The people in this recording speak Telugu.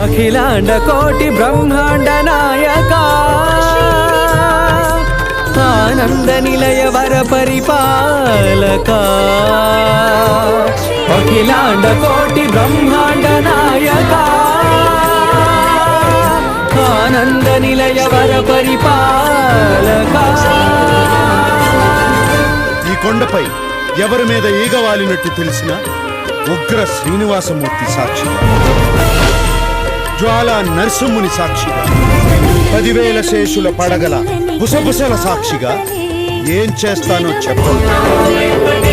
అఖిలాండ కోటి బ్రహ్మాండ నాయక ఆనంద నిలయ వర పరిపాలక అఖిలాండ కోటి బ్రహ్మాండ నాయక ఆనంద నిలయ వర పరిపాలక. ఈ కొండపై ఎవరి మీద ఈగ వాలినట్టు తెలిసిన ఉగ్ర శ్రీనివాసమూర్తి సాక్షిగా, జ్వాలా నరసింహుని సాక్షిగా, 10,000 శేషుల పడగల బుసబుసల సాక్షిగా ఏం చేస్తానో చెప్పండి.